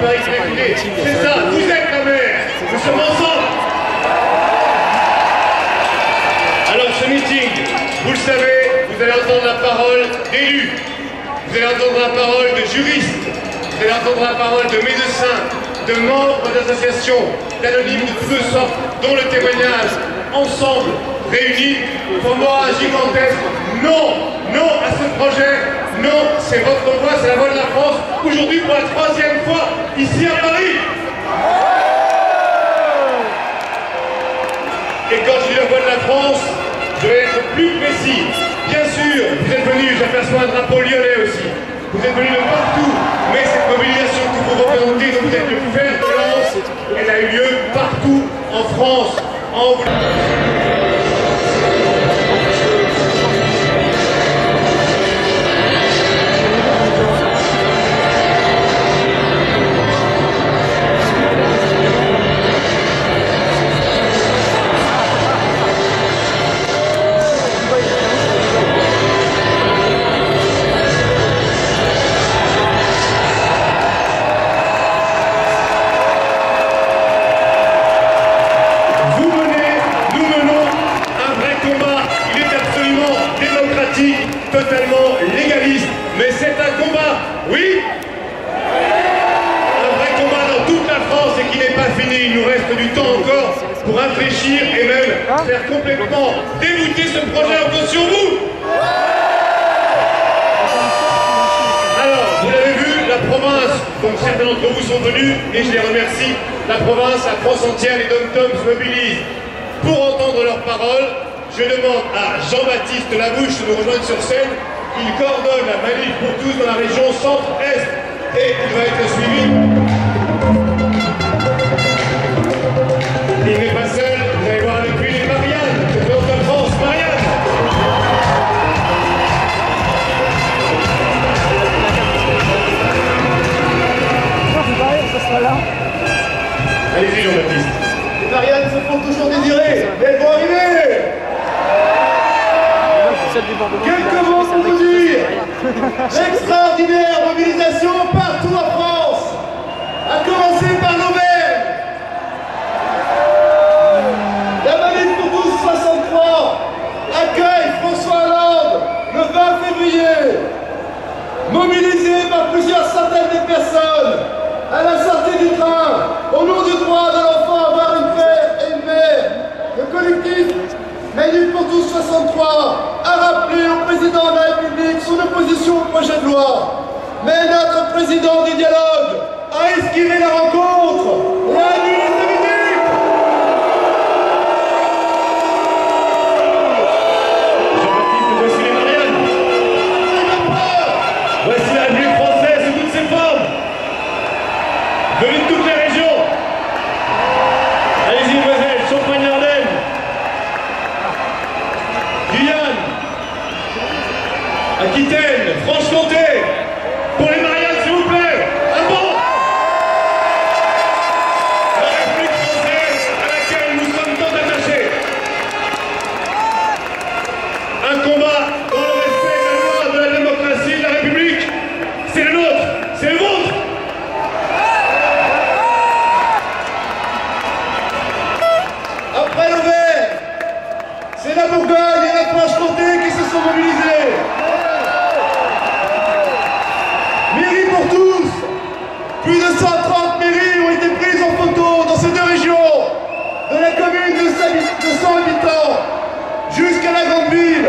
Paris qui m'a écouté. C'est ça, vous êtes la mer. Nous sommes ensemble. Alors ce meeting, vous le savez, vous allez entendre la parole d'élus. Vous allez entendre la parole de juristes. Vous allez entendre la parole de médecins, de membres d'associations, d'anonymes de toutes sortes, dont le témoignage, ensemble, réunis, forment un gigantesque non, non à ce projet, non, c'est votre voix, c'est la voix de la France, aujourd'hui pour la 3e fois, ici à Paris. Et quand je dis la voix de la France, je vais être plus précis. Bien sûr, vous êtes venus, j'aperçois un drapeau lyonnais aussi. Vous êtes venus de partout, mais cette mobilisation que vous représentez, dont vous êtes le fer de lance, elle a eu lieu partout en France. Totalement légaliste, mais c'est un combat, oui, un vrai combat dans toute la France et qui n'est pas fini. Il nous reste du temps encore pour infléchir et même faire complètement dérouter ce projet en cause sur vous. Alors, vous l'avez vu, la province, donc certains d'entre vous sont venus et je les remercie, la province, la France entière, les dom-toms se mobilisent pour entendre leurs paroles. Je demande à Jean-Baptiste Labouche de nous rejoindre sur scène. Il coordonne la manif pour tous dans la région centre-est et il va être suivi. Il n'est pas seul, vous allez voir avec lui les Marianne, de Nord de France. Marianne. Allez-y Jean-Baptiste. Les Marianne se font toujours désirer, mais elles vont arriver. Quelques mots pour vous dire l'extraordinaire mobilisation partout en France, à commencer par l'Auvergne. La manif pour tous 63 accueille François Hollande le 20 février, mobilisé par plusieurs centaines de personnes à la sortie du train, au nom du droit de l'enfant à avoir une père et une mère. Le collectif Manif pour tous 63 a rappelé au président de la République son opposition au projet de loi. Mais notre président du dialogue a esquivé la rencontre et a annulé sa visite. Jean-Baptiste, voici les Marianne. Voici la République française sous toutes ses formes. Venus de toutes les régions. Allez-y, mesdemoiselles, Champagne-Ardenne. Guyane, Aquitaine, Franche-Comté, pour les Marianne s'il vous plaît, un bon. La République française à laquelle nous sommes tant attachés. Un combat dans le respect de la loi, de la démocratie, de la République, c'est le nôtre, c'est le vôtre. Après l'Auvergne, c'est la Bourgogne et la Franche-Comté qui se sont mobilisés. Mairie pour tous. Plus de 130 mairies ont été prises en photo dans ces deux régions, de la commune de 100 habitants jusqu'à la grande ville.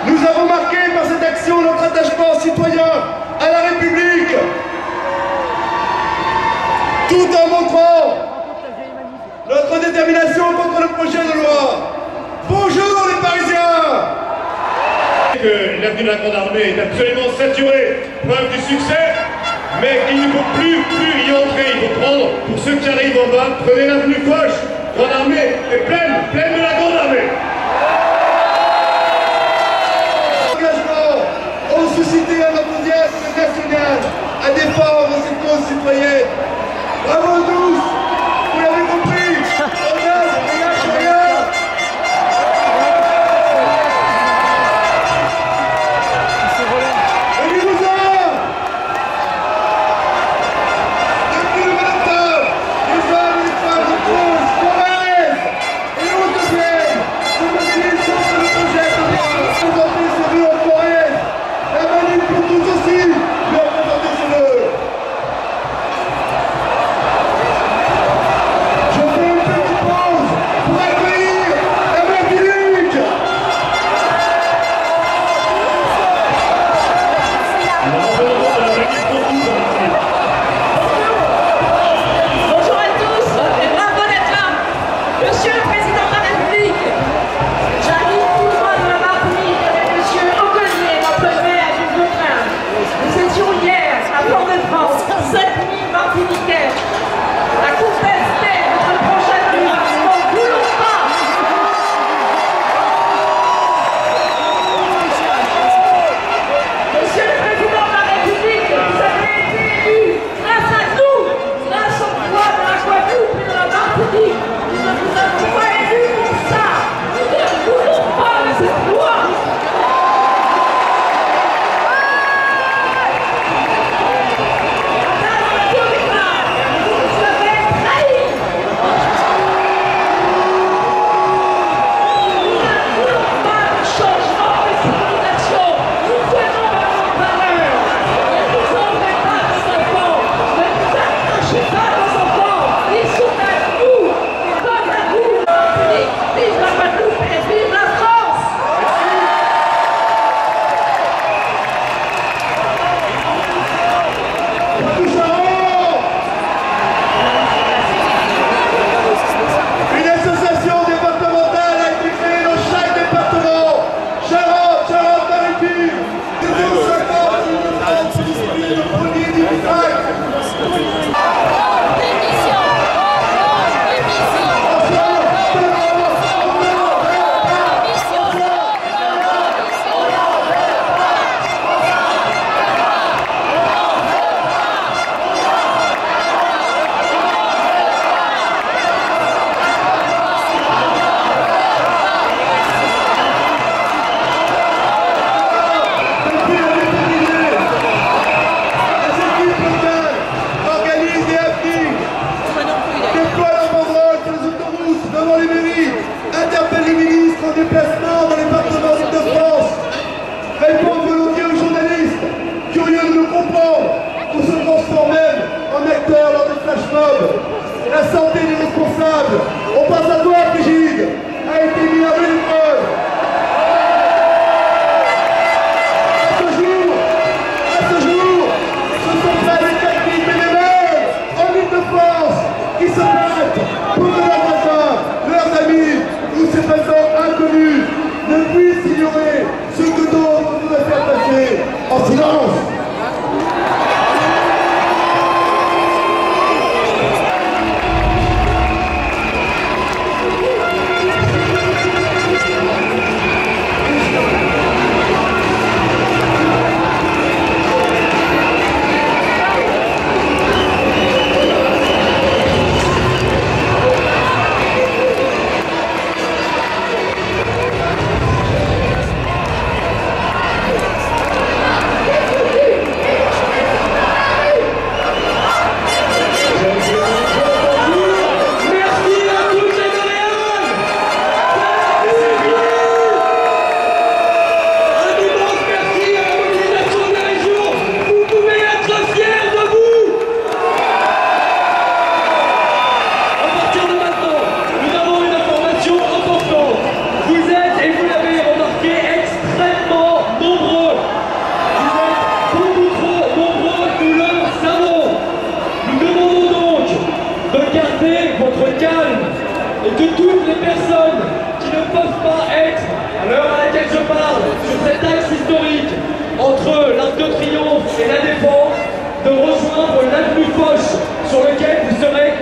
Nous avons marqué par cette action notre attachement citoyen à la République, tout en montrant notre détermination contre le projet de loi. Bonjour les Parisiens! Que l'avenue de la Grande Armée est absolument saturée, preuve du succès, mais il ne faut plus y entrer. Il faut prendre, pour ceux qui arrivent en bas, prenez l'avenue gauche. Grande Armée est pleine de la Grande Armée. Engagement ont suscité un enthousiasme national à défendre cette cause citoyenne. Bravo à tous! Vous l'avez compris! On lâche rien! République. Nous ne vous avons pas élus pour ça. Nous ne voulons pas de cette loi. Déplacement dans les départements d'Île-de-France, répondre volontiers aux journalistes, curieux de nous comprendre, ou se transforment même en acteurs lors des flash mobs. La santé des responsables, on passe à toi, Brigitte, a été mis à rude épreuve. À ce jour, ce sont près de 4000 bénévoles en Île-de-France qui se battent pour que leurs voisins, leurs amis ou ces présents inconnus ne puissent ignorer ce que d'autres voudraient faire passer en silence. Votre calme et que toutes les personnes qui ne peuvent pas être, à l'heure à laquelle je parle, sur cet axe historique entre l'Arc de Triomphe et la Défense, de rejoindre l'avenue Foch sur lequel vous serez